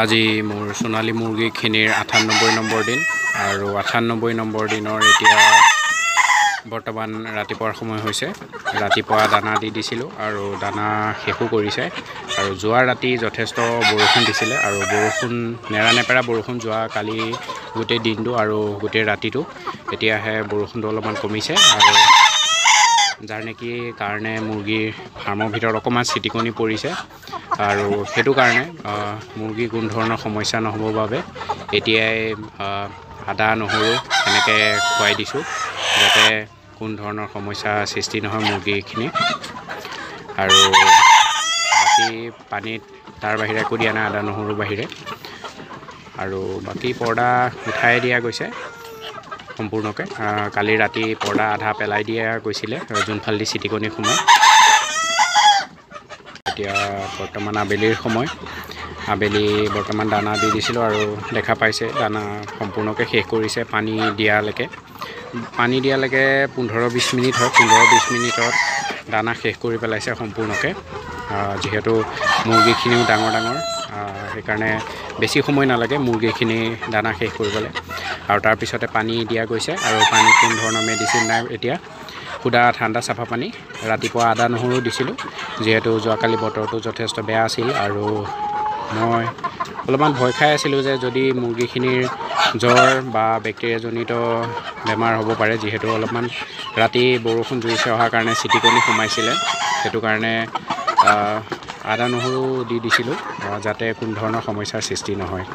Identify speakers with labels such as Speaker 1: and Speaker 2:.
Speaker 1: আজি মোৰ সোণালী মুৰ্গীখিনিৰ 98 নম্বৰ দিন আৰু 98 নম্বৰ দিনৰ এতিয়া বৰ্তমান ৰাতিপুৱাৰ সময় হৈছে। ৰাতিপুৱা দানা দিছিলোঁ আৰু দানা শেষো কৰিছে আৰু যোৱা ৰাতি যথেষ্ট বৰষুণ দিছিলে আৰু বৰষুণ নেৰানেপেৰা বৰষুণ যোৱা কালি গোটেই দিনটো আৰু গোটেই ৰাতিটো। এতিয়াহে বৰষুণটো অলপমান কমিছে আৰু যাৰ নেকি কাৰণে মুৰ্গীৰ ফাৰ্মৰ ভিতৰত অকণমান চিটিকনি পৰিছে আৰু সেইটো কাৰণে মুৰ্গী কোনো ধৰণৰ সমস্যা নহ'বৰ বাবে এতিয়াই আদা নহৰু এনেকৈ খুৱাই দিছোঁ যাতে কোনো ধৰণৰ সমস্যাৰ সৃষ্টি নহয় মুৰ্গীখিনি। আৰু বাকী পানীত তাৰ বাহিৰে একো দিয়া নাই, আদা নহৰুৰ বাহিৰে। আৰু বাকী পৰ্দা উঠাই দিয়া গৈছে সম্পূৰ্ণকৈ। কালি ৰাতি পৰ্দা আধা পেলাই দিয়া গৈছিলে যোনফালেদি চিটিকনি সোমায়। এতিয়া বৰ্তমান আবেলিৰ সময়, আবেলি বৰ্তমান দানা দিছিলোঁ আৰু দেখা পাইছে দানা সম্পূৰ্ণকৈ শেষ কৰিছে। পানী দিয়ালৈকে 15-20 মিনিট হয়, 15-20 মিনিটত দানা শেষ কৰি পেলাইছে সম্পূৰ্ণকৈ। যিহেতু মুৰ্গীখিনিও ডাঙৰ সেইকাৰণে বেছি সময় নালাগে মুৰ্গীখিনি দানা শেষ কৰিবলৈ। আৰু তাৰপিছতে পানী দিয়া গৈছে আৰু পানীত কোনো ধৰণৰ মেডিচিন নাই এতিয়া, সুদা ঠাণ্ডা চাফা পানী। ৰাতিপুৱা আদা নহৰু দিছিলোঁ যিহেতু যোৱাকালি বতৰটো যথেষ্ট বেয়া আছিল আৰু মই অলপমান ভয় খাই আছিলোঁ যে যদি মুৰ্গীখিনিৰ জ্বৰ বা বেক্টেৰিয়াজনিত বেমাৰ হ'ব পাৰে, যিহেতু অলপমান ৰাতি বৰষুণ জোৰছে অহাৰ কাৰণে চিটিকনি সোমাইছিলে। সেইটো কাৰণে আদা নহৰু দিছিলোঁ যাতে কোনো ধৰণৰ সমস্যাৰ সৃষ্টি নহয়।